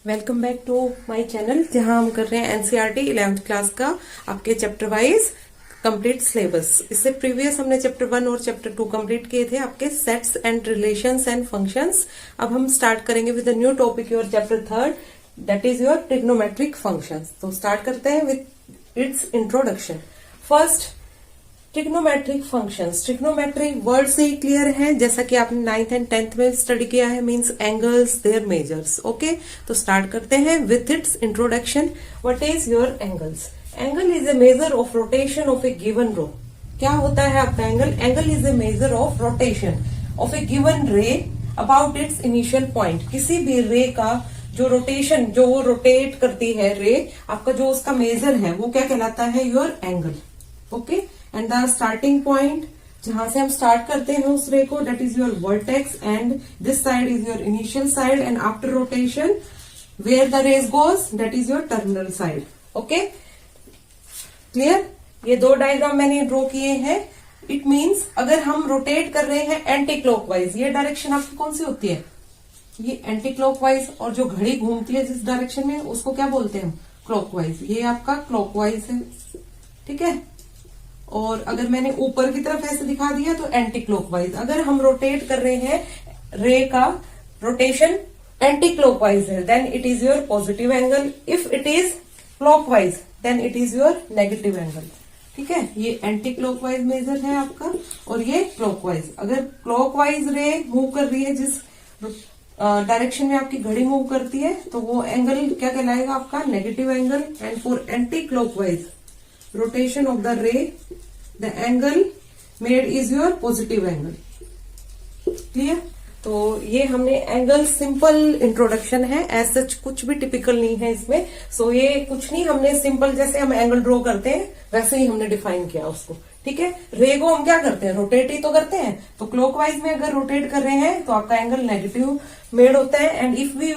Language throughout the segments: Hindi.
Welcome back to my channel, जहां हम कर रहे हैं एनसीईआरटी 11th क्लास का आपके चैप्टर वाइज कंप्लीट सिलेबस। इससे प्रीवियस हमने चैप्टर 1 और चैप्टर 2 कंप्लीट किए थे, आपके sets and relations and functions. अब हम स्टार्ट करेंगे with new topic your chapter 3, that is your trigonometric functions. तो स्टार्ट करते हैं with its introduction. First, trigonometric functions. Trigonometric word से ही क्लियर है, जैसा कि आपने 9th एंड 10th में स्टडी किया है, means angles, their measures. Okay, तो स्टार्ट करते हैं with its introduction. What is your angles? Angle is a measure of rotation of a given ray. क्या होता है आपका angle? Angle is a measure of rotation of a given ray about its initial point. किसी भी रे का जो रोटेशन, जो वो रोटेट करती है रे, आपका जो उसका मेजर है वो क्या कहलाता है? Your angle. Okay, and the starting point, जहां से हम स्टार्ट करते हैं उस रे को, that is your vertex, and this side is your initial side, and after rotation where the rays goes, that is your terminal side. Okay, clear? ये दो डायग्राम मैंने ड्रॉ किए हैं। इट मीन्स अगर हम रोटेट कर रहे हैं एंटी क्लॉकवाइज, ये डायरेक्शन आपकी कौन सी होती है? ये एंटी क्लॉकवाइज, और जो घड़ी घूमती है जिस डायरेक्शन में, उसको क्या बोलते हैं हम? क्लॉकवाइज। ये आपका क्लॉकवाइज है, ठीक है। और अगर मैंने ऊपर की तरफ ऐसे दिखा दिया तो एंटी क्लॉकवाइज। अगर हम रोटेट कर रहे हैं रे का रोटेशन एंटी क्लॉकवाइज है, then it is your positive angle. If it is clockwise then it is your negative angle, ठीक है। ये एंटी क्लॉकवाइज मेजर है आपका, और ये क्लॉकवाइज। अगर क्लॉकवाइज रे मूव कर रही है, जिस डायरेक्शन में आपकी घड़ी मूव करती है, तो वो एंगल क्या कहलाएगा? आपका negative angle. And for anti clockwise rotation of the ray, the angle made is your positive angle. Clear? तो ये हमने एंगल सिंपल इंट्रोडक्शन है, एज सच कुछ भी टिपिकल नहीं है इसमें। सो ये कुछ नहीं, हमने सिंपल जैसे हम एंगल ड्रॉ करते हैं वैसे ही हमने डिफाइन किया उसको, ठीक है। रे को हम क्या करते हैं? रोटेट ही तो करते हैं। तो क्लॉकवाइज में अगर रोटेट कर रहे हैं तो आपका एंगल नेगेटिव मेड होता है, and if we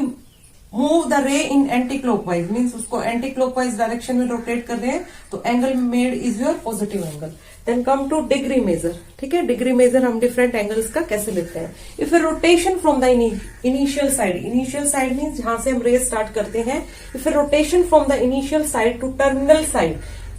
move the ray in anti clockwise, means उसको एंटी क्लॉकवाइज डायरेक्शन में रोटेट कर रहे हैं, तो angle made is your positive angle. Then come to degree measure, ठीक है। डिग्री मेजर हम डिफरेंट एंगल्स का कैसे लेते हैं? If a rotation from the initial side, initial side means जहां से हम रे स्टार्ट करते हैं, if a rotation from the initial side to terminal side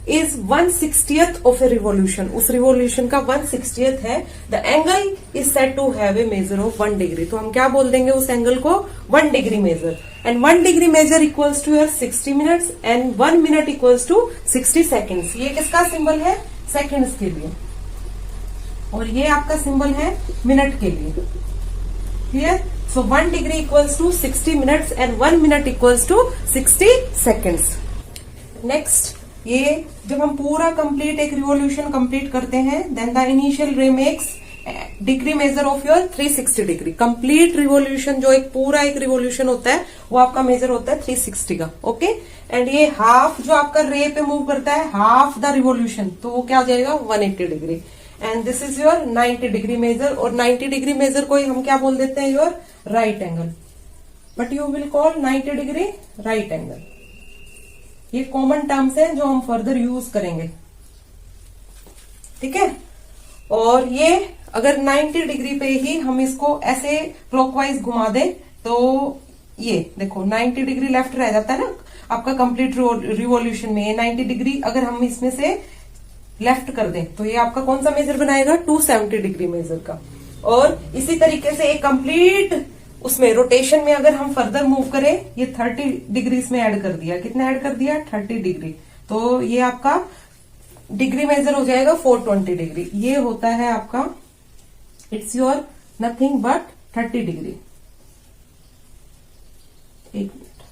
is 1/60th of a revolution, उस रिवोल्यूशन का 1/60th है, the angle is said to have a measure of 1 degree. तो हम क्या बोल देंगे उस एंगल को? 1 degree measure. And 1 degree measure equals to your 60 minutes, and 1 minute equals to 60 seconds. ये किसका सिंबल है? सेकेंड्स के लिए, और ये आपका सिंबल है मिनट के लिए। Clear? So 1 degree equals to 60 minutes and 1 minute equals to 60 seconds. Next, ये जब हम पूरा कंप्लीट एक रिवोल्यूशन कंप्लीट करते हैं, देन द इनिशियल रे makes degree measure of your 360 degree. Complete revolution, जो एक पूरा एक रिवोल्यूशन होता है, वो आपका मेजर होता है 360 का। ओके, एंड ये हाफ जो आपका रे पे मूव करता है, हाफ द रिवोल्यूशन, तो वो क्या हो जाएगा? 180 degree. And this is your 90 degree measure, और 90 डिग्री मेजर को हम क्या बोल देते हैं? Your right angle. But you will call 90 degree right angle. ये कॉमन टर्म्स हैं जो हम फर्दर यूज करेंगे, ठीक है। और ये अगर 90 डिग्री पे ही हम इसको ऐसे क्लॉकवाइज घुमा दें, तो ये देखो 90 डिग्री लेफ्ट रह जाता है ना आपका कंप्लीट रिवॉल्यूशन में। 90 डिग्री अगर हम इसमें से लेफ्ट कर दें, तो ये आपका कौन सा मेजर बनाएगा? 270 डिग्री मेजर का। और इसी तरीके से एक कंप्लीट उसमें रोटेशन में अगर हम फर्दर मूव करें, ये 30 डिग्री इसमें ऐड कर दिया। कितना ऐड कर दिया? 30 डिग्री। तो ये आपका डिग्री मेजर हो जाएगा 420 डिग्री। ये होता है आपका, it's your nothing but 30 degree. एक मिनट,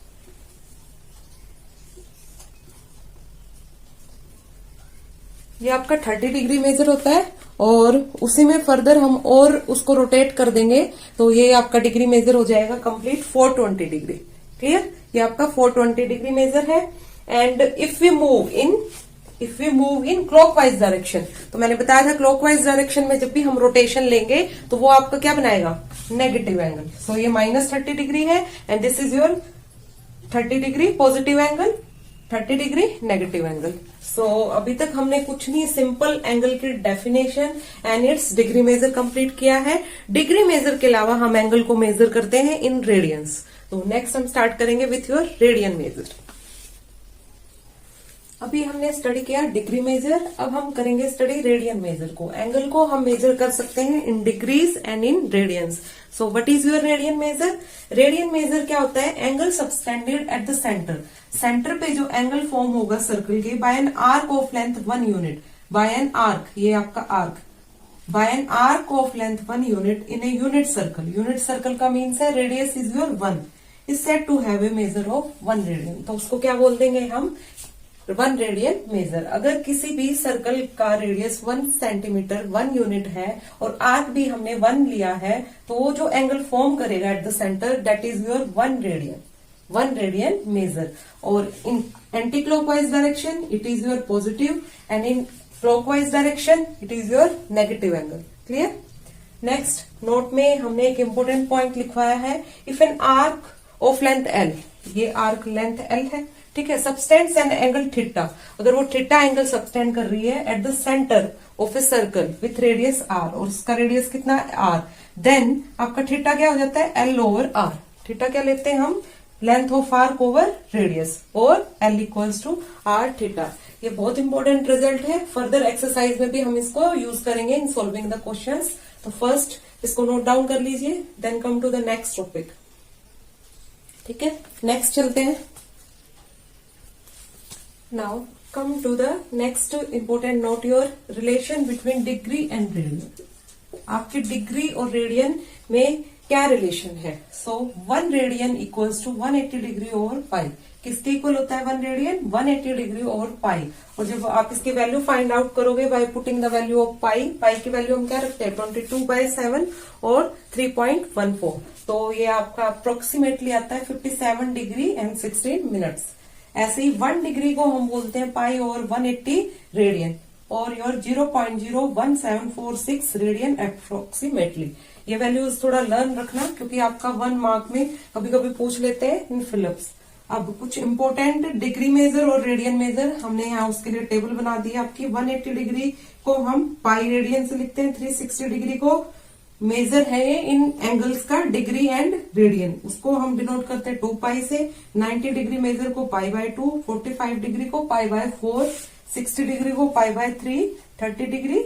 ये आपका 30 डिग्री मेजर होता है, और उसी में फर्दर हम और उसको रोटेट कर देंगे, तो ये आपका डिग्री मेजर हो जाएगा कंप्लीट 420 डिग्री। क्लियर? ये आपका 420 डिग्री मेजर है। And if we move in clockwise direction, तो मैंने बताया था क्लॉकवाइज डायरेक्शन में जब भी हम रोटेशन लेंगे तो वो आपका क्या बनाएगा? Negative angle. सो ये -30 डिग्री है, and this is your 30 degree positive angle, 30 degree negative angle. So अभी तक हमने कुछ नहीं, सिंपल एंगल की definition and its degree measure complete किया है। डिग्री मेजर के अलावा हम एंगल को मेजर करते हैं इन रेडियंस। तो नेक्स्ट हम स्टार्ट करेंगे विथ योर रेडियन मेजर। अभी हमने स्टडी किया डिग्री मेजर, अब हम करेंगे स्टडी रेडियन मेजर को। एंगल को हम मेजर कर सकते हैं in degrees and in radians. So what is your radian measure? Radian measure क्या होता है? Angle subtended at the centre. Centre पे जो एंगल फॉर्म होगा सर्कल के by an arc of length 1 unit, by an arc, ये आपका arc, by an arc of length 1 unit in a unit circle. Unit circle का मीन्स है radius is your 1, is said to have a measure of 1 radian. तो उसको क्या बोल देंगे हम? 1 रेडियन मेजर। अगर किसी भी सर्कल का रेडियस 1 सेंटीमीटर 1 यूनिट है और आर्क भी हमने 1 लिया है, तो वो जो एंगल फॉर्म करेगा at the centre that is your 1 radian, 1 radian measure. और in anti clockwise direction it is your positive and in clockwise direction it is your negative angle. Clear? Next note में हमने एक इंपॉर्टेंट पॉइंट लिखवाया है, if an arc of length L, ये आर्क लेंथ एल है, ठीक है, सबस्टेंड्स एन एंगल थीटा, अगर वो थीटा एंगल सबस्टेंड कर रही है at the centre of a circle with radius R, और उसका रेडियस कितना है? आर, देन आपका थीटा क्या हो जाता है? L over are. थीटा क्या लेते हैं हम? Length of arc over radius, और L equals to R theta. ये बहुत इंपॉर्टेंट रिजल्ट है, फर्दर एक्सरसाइज में भी हम इसको यूज करेंगे इन सॉल्विंग द क्वेश्चंस। तो फर्स्ट इसको नोट डाउन कर लीजिए, then come to the next topic. ठीक है, नेक्स्ट चलते हैं। Now come to the next important note, your relation between degree and radian. आपके डिग्री और रेडियन में क्या रिलेशन है? So 1 radian equals to 180 degree over pi. किसके इक्वल होता है 1 रेडियन? 180 डिग्री ओवर पाई। और जब आप इसकी वैल्यू फाइंड आउट करोगे by putting the value of pi, pi की वैल्यू हम क्या रखते हैं? 22/7 और 3.14। तो ये आपका अप्रोक्सीमेटली आता है 57 डिग्री एंड 16 मिनट्स। ऐसे ही 1 डिग्री को हम बोलते हैं पाई ओवर 180 रेडियन, और योर 0.01746 रेडियन अप्रोक्सीमेटली। ये वैल्यूज थोड़ा लर्न रखना, क्योंकि आपका 1 मार्क में कभी कभी पूछ लेते हैं इन फिलिप्स। अब कुछ इंपॉर्टेंट डिग्री मेजर और रेडियन मेजर हमने यहाँ उसके लिए टेबल बना दी आपकी। 180 डिग्री को हम पाई रेडियन से लिखते हैं, 360 डिग्री को मेजर है इन एंगल्स का डिग्री एंड रेडियन, उसको हम डिनोट करते हैं 2 पाई से। 90 डिग्री मेजर को पाई/2, 45 डिग्री को पाई/4, 60 डिग्री को पाई/3, 30 डिग्री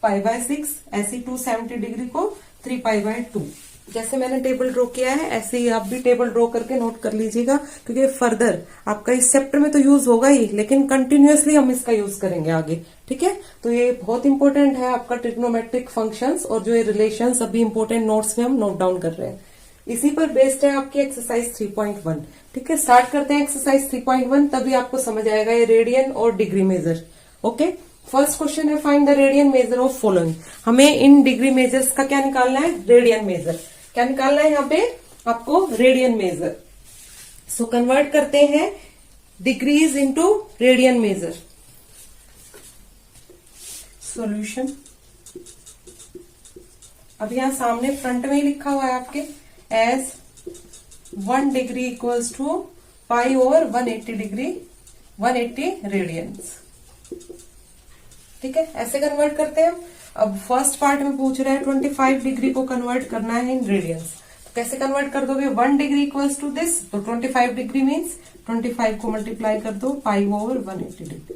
पाई/6, ऐसी 270 डिग्री को 3 पाई/2। जैसे मैंने टेबल ड्रॉ किया है ऐसे ही आप भी टेबल ड्रॉ करके नोट कर लीजिएगा, क्योंकि फर्दर आपका इस चैप्टर में तो यूज होगा ही, लेकिन कंटिन्यूअसली हम इसका यूज करेंगे आगे। ठीक है, तो ये बहुत इंपॉर्टेंट है आपका ट्रिग्नोमेट्रिक फंक्शंस, और जो ये रिलेशंस अभी इंपॉर्टेंट नोट्स में हम नोट डाउन कर रहे हैं, इसी पर बेस्ड है आपकी एक्सरसाइज 3.1। ठीक है, स्टार्ट करते हैं एक्सरसाइज 3.1, तभी आपको समझ आएगा ये रेडियन और degree measure. Okay, first question है find the radian measure of following. हमें इन डिग्री मेजर्स का क्या निकालना है? Radian measure. क्या निकालना है यहाँ पे आपको? Radian major. सो कन्वर्ट करते हैं degrees into radian major. Solution अब यहां सामने फ्रंट में ही लिखा हुआ है आपके, as 1 degree equals to pi over 180 degree, 180 radians. ठीक है, ऐसे कन्वर्ट करते हैं। अब फर्स्ट पार्ट में पूछ रहा है 25 डिग्री को कन्वर्ट करना है इन रेडियंस, तो कैसे कन्वर्ट कर दोगे? 1 डिग्री इक्वल्स टू दिस, तो 25 डिग्री मीन्स 25 को मल्टीप्लाई कर दो पाई ओवर 180 डिग्री।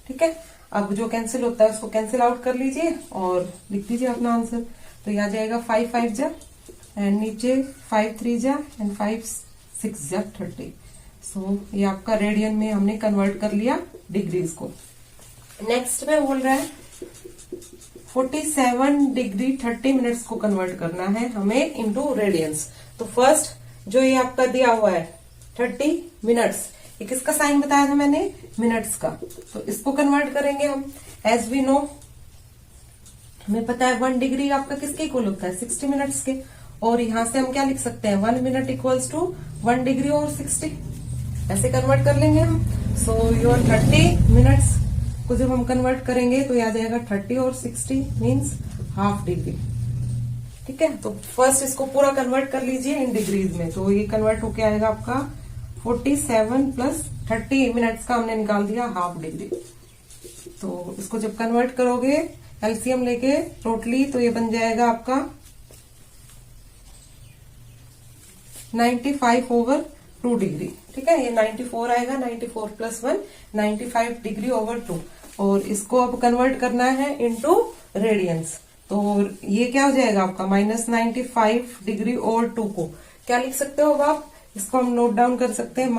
ठीक है, अब जो कैंसिल होता है उसको कैंसिल आउट कर लीजिए और लिख दीजिए अपना आंसर। तो यहाँ जाएगा 5 5 जा एंड नीचे 5 3 जा एंड 5 6 जा 30। सो ये आपका रेडियन में हमने कन्वर्ट कर लिया डिग्रीज को। नेक्स्ट में बोल रहा है 47 डिग्री 30 मिनट्स को कन्वर्ट करना है हमें इनटू रेडियंस। तो फर्स्ट जो ये आपका दिया हुआ है 30 मिनट्स, ये किसका साइन बताया था मैंने? मिनट्स का। तो इसको कन्वर्ट करेंगे हम। एज वी नो, हमें पता है 1 डिग्री आपका किसके इक्वल होता है? 60 मिनट्स के। और यहां से हम क्या लिख सकते हैं? 1 मिनट इक्वल्स टू 1 डिग्री और 60, ऐसे कन्वर्ट कर लेंगे हम। सो योर 30 मिनट्स को जब हम कन्वर्ट करेंगे तो याद आएगा 30 और 60 मीन्स हाफ डिग्री। ठीक है, तो फर्स्ट इसको पूरा कन्वर्ट कर लीजिए इन डिग्रीज में। तो ये कन्वर्ट होके आएगा आपका 47 प्लस 30 मिनट्स का हमने निकाल दिया हाफ डिग्री। तो इसको जब कन्वर्ट करोगे एलसीएम लेके टोटली, तो ये बन जाएगा आपका 95/2 डिग्री। ठीक है, ये 94 आएगा, 94 + 1 95 डिग्री ओवर 2। और इसको अब कन्वर्ट करना है इनटू रेडियंस। तो ये क्या हो जाएगा आपका -95 डिग्री ओवर 2 को क्या लिख सकते हो अब आप, इसको हम नोट डाउन कर सकते हैं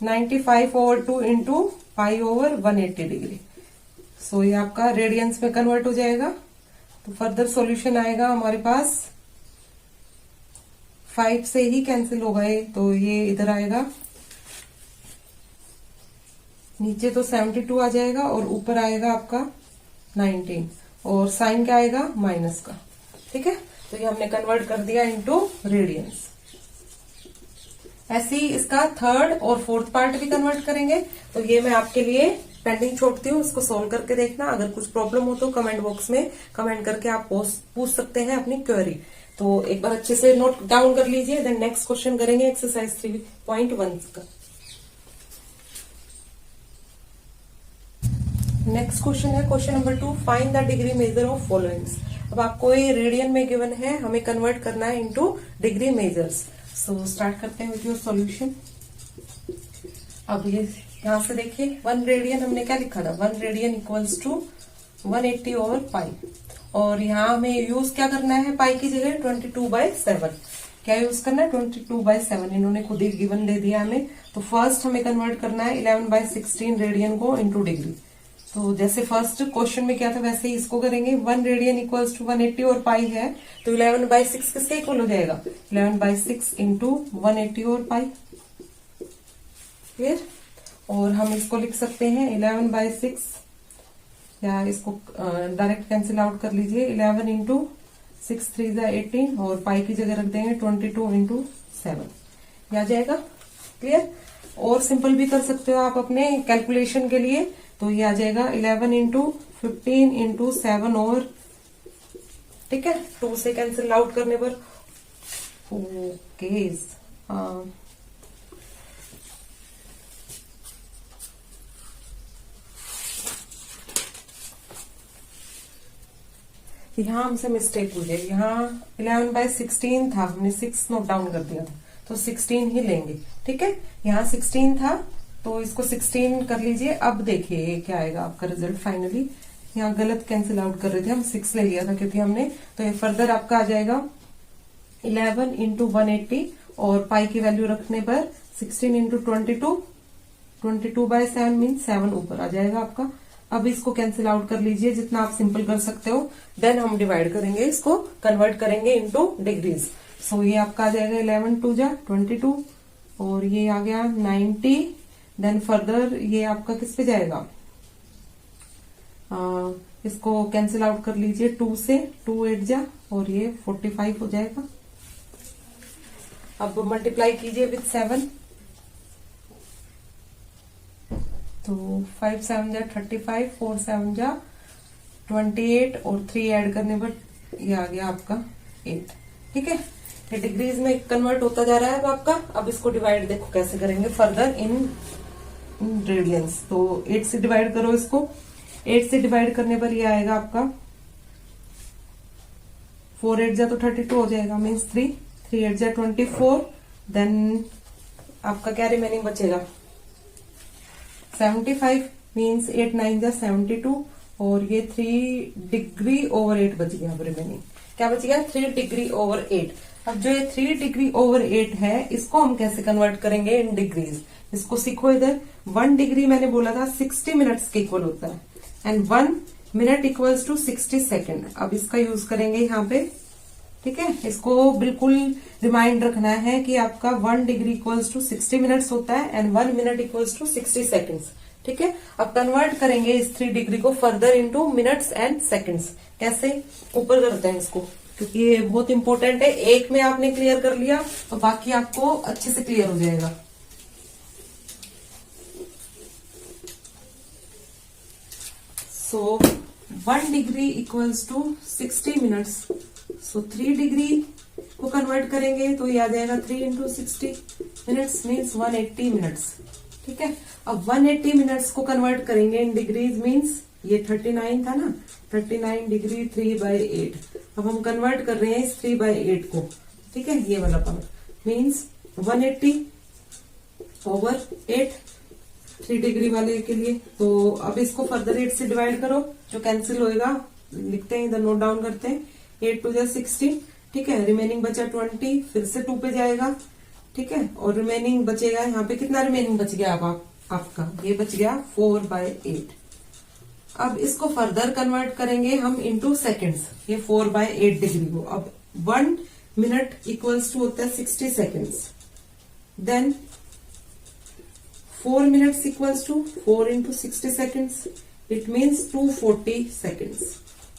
-95/2 इंटू π/180 डिग्री। सो ये आपका रेडियंस में कन्वर्ट हो जाएगा। तो फर्दर सॉल्यूशन आएगा हमारे पास 5 से ही कैंसिल होगा ये, तो ये इधर आएगा, नीचे तो 72 आ जाएगा और ऊपर आएगा आपका 19 और साइन क्या आएगा माइनस का। ठीक है, तो ये हमने कन्वर्ट कर दिया इनटू रेडियंस। ऐसे ही इसका थर्ड और फोर्थ पार्ट भी कन्वर्ट करेंगे। तो ये मैं आपके लिए पेंडिंग छोड़ती हूँ, इसको सोल्व करके देखना। अगर कुछ प्रॉब्लम हो तो कमेंट बॉक्स में कमेंट करके आप पूछ सकते हैं अपनी क्वेरी। तो एक बार अच्छे से नोट डाउन कर लीजिए, देन नेक्स्ट क्वेश्चन करेंगे एक्सरसाइज 3.1 का। नेक्स्ट क्वेश्चन है question number 2, find the degree measure of followings. अब आपको ये रेडियन में गिवन है, हमें कन्वर्ट करना है into degree measures. So start करते हैं विथ योर सॉल्यूशन। अब ये यहां से देखिए 1 रेडियन हमने क्या लिखा था, 1 रेडियन इक्वल्स टू 180/π। और यहाँ हमें यूज क्या करना है, पाई की जगह 22/7 क्या यूज करना है, 22/7 इन्होंने खुद ही गिवन दे दिया हमें। तो फर्स्ट हमें कन्वर्ट करना है 11/16 रेडियन को इनटू डिग्री। तो जैसे फर्स्ट क्वेश्चन में क्या था वैसे ही इसको करेंगे। 1 रेडियन इक्वल्स टू 180 और पाई है, तो 11/6 किसके इक्वल हो जाएगा, 11/6 इंटू 180 और पाई। फिर और हम इसको लिख सकते हैं 11/6, या इसको डायरेक्ट कैंसिल आउट कर लीजिए, 11 इंटू 6 3 18 और पाई की जगह रख देंगे 22 इंटू 7, ये आ जाएगा। क्लियर। और सिंपल भी कर सकते हो आप अपने कैलकुलेशन के लिए। तो ये आ जाएगा 11 इंटू 15 इंटू 7 और, ठीक है, 2 से कैंसिल आउट करने पर ओके यहाँ हमसे मिस्टेक हुई है, यहाँ 11/16 था, हमने 6 नोट डाउन कर दिया था, तो 16 ही लेंगे। ठीक है, यहाँ 16 था तो इसको 16 कर लीजिए। अब देखिए क्या आएगा आपका रिजल्ट फाइनली। यहाँ गलत कैंसिल आउट कर रहे थे हम, 6 ले लिया था क्योंकि हमने, तो ये फर्दर आपका आ जाएगा 11 इंटू 180 और पाई की वैल्यू रखने पर 16 इंटू 22/7 मीन 7 ऊपर आ जाएगा आपका। अब इसको कैंसिल आउट कर लीजिए जितना आप सिंपल कर सकते हो, देन हम डिवाइड करेंगे, इसको कन्वर्ट करेंगे इनटू डिग्रीज। सो ये आपका आ जाएगा 11 2 जा 22 और ये आ गया 90। देन फर्दर ये आपका किस पे जाएगा, इसको कैंसिल आउट कर लीजिए 2 से, 2 8 जा और ये 45 हो जाएगा। अब मल्टीप्लाई कीजिए विथ 7, तो 5 7 जा 35, 4 7 जा 28 और 3 ऐड करने पर ये आ गया आपका 8। ठीक है, ये डिग्रीज में कन्वर्ट होता जा रहा है अब आपका। अब इसको डिवाइड देखो कैसे करेंगे फर्दर इन रेडियंस। तो 8 से डिवाइड करो इसको, 8 से डिवाइड करने पर ये आएगा आपका 4 8 जा तो 32 हो जाएगा, मीन्स 3 8 जा 24। देन आपका क्या रिमेनिंग बचेगा 75 मीन्स 8 9 जा 72 और ये 3 डिग्री ओवर 8 बच गया। अब रिमेनिंग क्या बच गया 3 डिग्री ओवर 8। अब जो ये 3 डिग्री ओवर 8 है इसको हम कैसे कन्वर्ट करेंगे इन डिग्रीज, इसको सीखो इधर। 1 डिग्री मैंने बोला था 60 मिनट्स के इक्वल होता है and 1 minute equals to 60 second. अब इसका यूज करेंगे यहाँ पे। ठीक है, इसको बिल्कुल रिमाइंड रखना है कि आपका 1 डिग्री इक्वल्स टू 60 मिनट्स होता है and 1 minute equals to 60 seconds. ठीक है, अब कन्वर्ट करेंगे इस 3 डिग्री को further into minutes and seconds. कैसे, ऊपर करते हैं इसको क्योंकि ये बहुत इंपॉर्टेंट है। एक में आपने क्लियर कर लिया तो बाकी आपको अच्छे से क्लियर हो जाएगा। So 1 degree equals to 60 minutes. So 3 degree को कन्वर्ट करेंगे तो ये आ जाएगा 3 इंटू 60 मिनट्स मीन्स 180 मिनट्स। ठीक है, अब 180 मिनट्स को कन्वर्ट करेंगे इन डिग्रीज मीन्स ये 39 था ना, 39 डिग्री 3/8। अब हम कन्वर्ट कर रहे हैं इस 3/8 को। ठीक है, ये वाला पार्ट मीन्स 180 ओवर 8 3 डिग्री वाले के लिए। तो अब इसको फर्दर 8 से डिवाइड करो, जो कैंसिल होएगा लिखते हैं, इधर नोट डाउन करते हैं। 8 टू 16, ठीक है। रिमेनिंग बचा 20, फिर से 2 पे जाएगा, ठीक है। और रिमेनिंग बचेगा यहाँ पे, कितना रिमेनिंग बच गया अब आपका, ये बच गया 4/8। अब इसको फर्दर कन्वर्ट करेंगे हम इनटू सेकंड्स, ये 4/8 डिग्री को। अब 1 मिनट इक्वल्स टू होता है 60 seconds, then 4 minutes equals to 4 into 60 seconds, it means 240 seconds.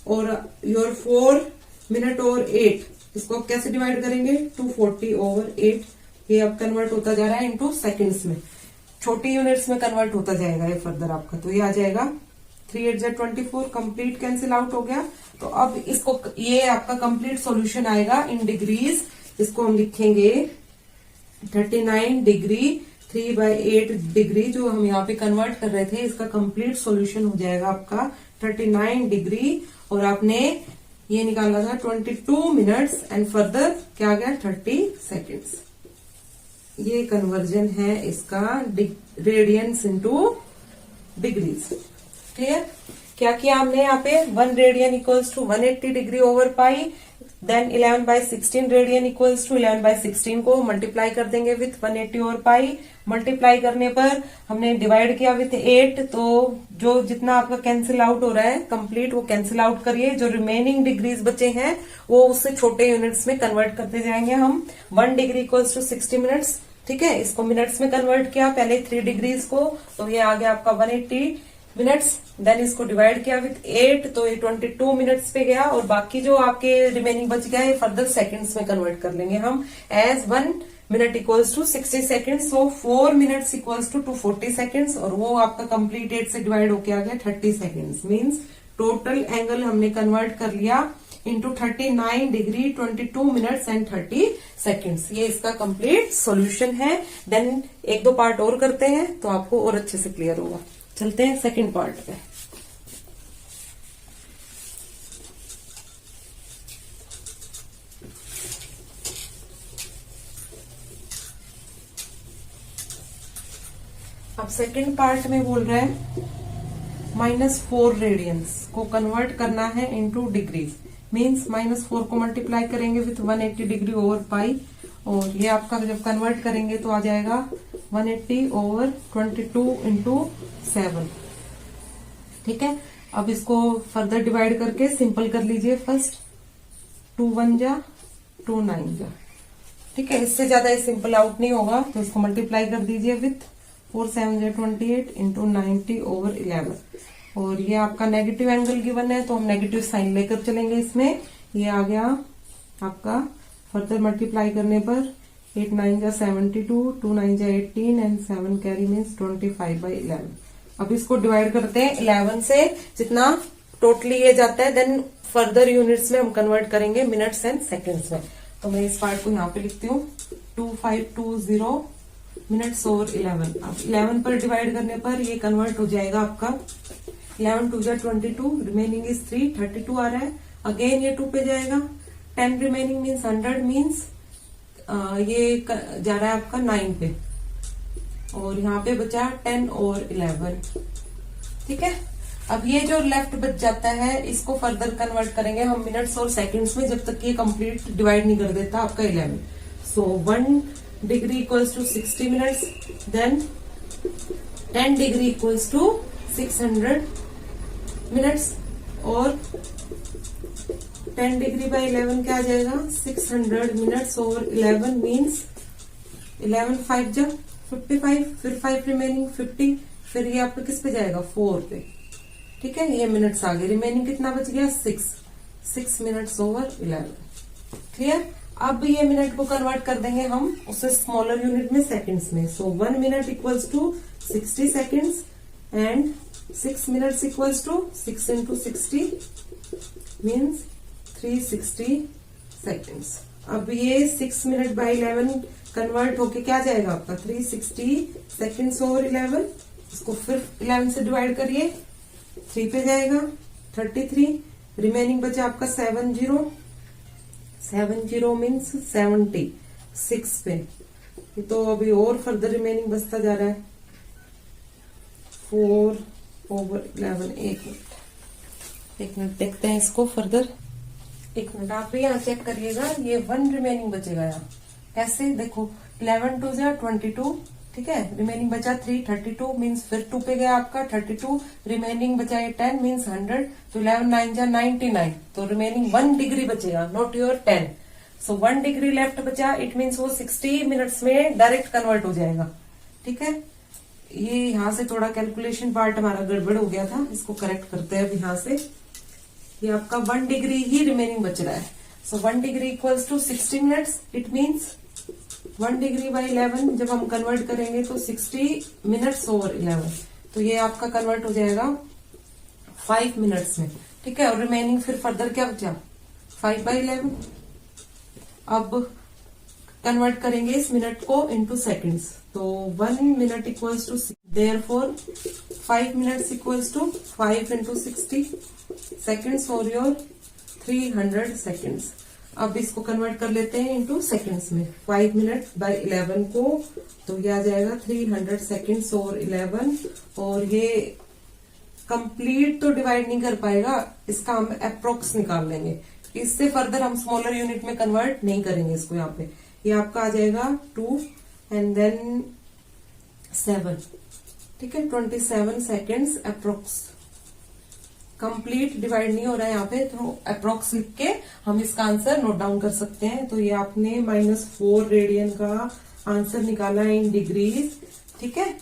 और योर 4 मिनट और 8, इसको अब कैसे डिवाइड करेंगे, 240 ओवर 8, ये अब कन्वर्ट होता जा रहा है इनटू सेकंड्स में, छोटी यूनिट्स में कन्वर्ट होता जाएगा ये फर्दर आपका। तो ये आ जाएगा 3 8 24, कंप्लीट कैंसिल आउट हो गया। तो अब इसको, ये आपका कंप्लीट सॉल्यूशन आएगा इन डिग्रीज। इसको हम लिखेंगे 39 डिग्री 3/8 डिग्री, जो हम यहाँ पे कन्वर्ट कर रहे थे, इसका कंप्लीट सॉल्यूशन हो जाएगा आपका 39 डिग्री। और आपने ये निकाला था 22 मिनट्स एंड फर्दर क्या आ गया 30 सेकेंड्स। ये कन्वर्जन है इसका रेडियंस इनटू डिग्रीज। क्लियर? क्या किया हमने यहाँ पे, 1 radian equals to 180 degree over pi, then 11/16 radian equals to 11/16 को मल्टीप्लाई कर देंगे विथ 180 ओवर पाई। मल्टीप्लाई करने पर हमने डिवाइड किया विथ 8, तो जो जितना आपका कैंसिल आउट हो रहा है कंप्लीट, वो कैंसिल आउट करिए। जो रिमेनिंग डिग्रीज बचे हैं वो उससे छोटे यूनिट्स में कन्वर्ट करते जाएंगे हम। 1 डिग्री इक्वल्स टू 60 मिनट्स, ठीक है। इसको मिनट्स में कन्वर्ट किया पहले 3 डिग्रीज को, तो ये आ गया आपका 180 मिनट्स। देन इसको डिवाइड किया विथ 8, तो ये 22 मिनट्स पे गया। और बाकी जो आपके रिमेनिंग बच गया, ये फर्दर सेकंड्स में कन्वर्ट कर लेंगे हम, as 1 minute equals to 60 seconds. So 4 minutes equals to 240 seconds, और वो आपका कंप्लीट 8 से डिवाइड होके आ गया 30 सेकंड्स। मींस टोटल एंगल हमने कन्वर्ट कर लिया into 39 degree 22 minutes and 30 seconds. ये इसका कंप्लीट सॉल्यूशन है। देन 1-2 पार्ट और करते हैं तो आपको और अच्छे से क्लियर होगा। चलते हैं सेकंड पार्ट पे। अब सेकंड पार्ट में बोल रहा है -4 रेडियंस को कन्वर्ट करना है इनटू डिग्रीज। मींस -4 को मल्टीप्लाई करेंगे विथ 180 डिग्री ओवर पाई, और ये आपका जब कन्वर्ट करेंगे तो आ जाएगा 180 ओवर 22 इंटू 7, ठीक है। अब इसको फर्दर डिवाइड करके सिंपल कर लीजिए। फर्स्ट 2 1 जा 2 9 जा, ठीक है। इससे ज्यादा ये सिंपल आउट नहीं होगा, तो इसको मल्टीप्लाई कर दीजिए विथ 4 7 जा 28 इंटू 90 ओवर 11। और ये आपका नेगेटिव एंगल गिवन है, तो हम नेगेटिव साइन लेकर चलेंगे इसमें। ये आ गया आपका फर्दर मल्टीप्लाई करने पर 8 9 जा 72, 2 9 जा 18 एंड 7 कैरी मीन्स 25/11। अब इसको डिवाइड करते हैं 11 से, जितना टोटली ये जाता है, देन फर्दर यूनिट्स में हम कन्वर्ट करेंगे मिनट्स एंड सेकंड्स में। तो मैं इस पार्ट को यहाँ पे लिखती हूँ 2520 मिनट्स ओवर 11। अब 11 पर डिवाइड करने पर ये कन्वर्ट हो जाएगा आपका 11 2 जा 22, रिमेनिंग इज 3, 32 आ रहा है। अगेन ये 2 पे जाएगा, 10 रिमेनिंग मीन्स 100 मीन्स ये जा रहा है आपका 9 पे, और यहाँ पे बचा 10 और 11, ठीक है। अब ये जो लेफ्ट बच जाता है, इसको फर्दर कन्वर्ट करेंगे हम मिनट्स और सेकंड्स में, जब तक ये कंप्लीट डिवाइड नहीं कर देता आपका 11। So 1 degree equals to 60 minutes, then 10 degree equals to 600 minutes, और 10 डिग्री बाई 11 क्या आ जाएगा 600 मिनट्स ओवर 11 मीन्स 11 5 जा 55, फिर 5 रिमेनिंग 50, फिर ये आपका किस पे जाएगा 4 पे, ठीक है। ये मिनट्स आ गए, रिमेनिंग कितना बच गया 6 मिनट्स ओवर 11। क्लियर? अब ये मिनट को कन्वर्ट कर देंगे हम उससे स्मॉलर यूनिट में, सेकंड्स में। So 1 minute equals to 60 seconds and 6 minutes equals to 6 into 60 means 360 seconds. अब ये 6 मिनट बाई 11 कन्वर्ट होके क्या जाएगा आपका 360 सेकंड्स ओवर 11। इसको फिर 11 से डिवाइड करिए, 3 पे जाएगा 33, रिमेनिंग बचा आपका 70 मीन्स 70, 6 पे। तो अभी और फर्दर रिमेनिंग बचता जा रहा है 4/11। एक मिनट देखते हैं इसको फर्दर। एक मिनट आप भी यहाँ चेक करिएगा, ये 1 रिमेनिंग बचेगा यहाँ। कैसे देखो, 11 2 जा 22, ठीक है, रिमेनिंग बचा 3, 32 मीन्स फिर 2 पे गया आपका 32, रिमेनिंग बचा ये 10 मीन्स 100, तो 11 9 जा 99, तो रिमेनिंग 1 डिग्री बचेगा, not your 10। So 1 degree left बचा, इट मीन्स वो 60 मिनट्स में डायरेक्ट कन्वर्ट हो जाएगा, ठीक है। ये यहाँ से थोड़ा कैलकुलेशन पार्ट हमारा गड़बड़ हो गया था, इसको करेक्ट करते हैं अब यहाँ से। ये आपका 1 डिग्री ही रिमेनिंग बच रहा है। So 1 degree equals to 60 minutes, it means 1 degree by 11 जब हम कन्वर्ट करेंगे तो 60 मिनट्स ओवर 11, तो ये आपका कन्वर्ट हो जाएगा 5 मिनट्स में, ठीक है। और रिमेनिंग फिर फर्दर क्या बचा 5/11। अब कन्वर्ट करेंगे इस मिनट को इनटू सेकंड्स, तो 1 minute equals to, therefore 5 minutes equals to 5 into 60 seconds for your 300 seconds. अब इसको कन्वर्ट कर लेते हैं इनटू सेकंड्स में, 5 मिनट बाय 11 को, तो ये आ जाएगा 300 सेकंड्स और 11। और ये कंप्लीट तो डिवाइड नहीं कर पाएगा, इसका हम अप्रोक्स निकाल लेंगे, इससे फर्दर हम स्मॉलर यूनिट में कन्वर्ट नहीं करेंगे इसको। यहाँ पे ये आपका आ जाएगा 2 एंड देन 7, ठीक है, 27 सेकेंड्स अप्रोक्स। कंप्लीट डिवाइड नहीं हो रहा है यहाँ पे, तो अप्रोक्स लिख के हम इसका आंसर नोट डाउन कर सकते हैं। तो ये आपने -4 रेडियन का आंसर निकाला है इन डिग्रीज, ठीक है।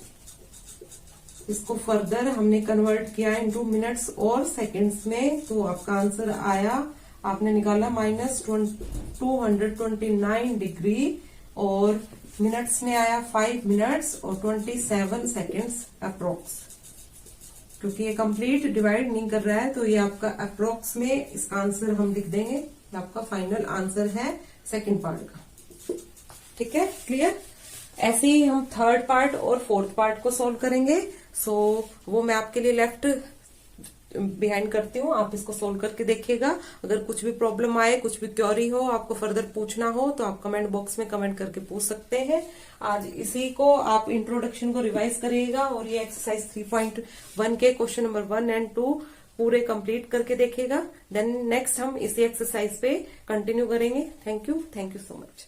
इसको फर्दर हमने कन्वर्ट किया इनटू मिनट्स और सेकंड्स में, तो आपका आंसर आया, आपने निकाला -229 डिग्री, और मिनट्स में आया 5 मिनट्स और 27 सेकेंड्स अप्रोक्स। क्योंकि ये कंप्लीट डिवाइड नहीं कर रहा है, तो ये आपका अप्रोक्स में इसका आंसर हम लिख देंगे, आपका फाइनल आंसर है सेकंड पार्ट का, ठीक है, क्लियर। ऐसे ही हम थर्ड पार्ट और फोर्थ पार्ट को सॉल्व करेंगे। सो वो मैं आपके लिए लेफ्ट बिहाइंड करती हूँ, आप इसको सोल्व करके देखिएगा। अगर कुछ भी प्रॉब्लम आए, कुछ भी क्वेरी हो, आपको फर्दर पूछना हो, तो आप कमेंट बॉक्स में कमेंट करके पूछ सकते हैं। आज इसी को आप इंट्रोडक्शन को रिवाइज करिएगा, और ये एक्सरसाइज 3.1 के क्वेश्चन नंबर 1 और 2 पूरे कंप्लीट करके देखिएगा। देन नेक्स्ट हम इसी एक्सरसाइज पे कंटिन्यू करेंगे। Thank you so much.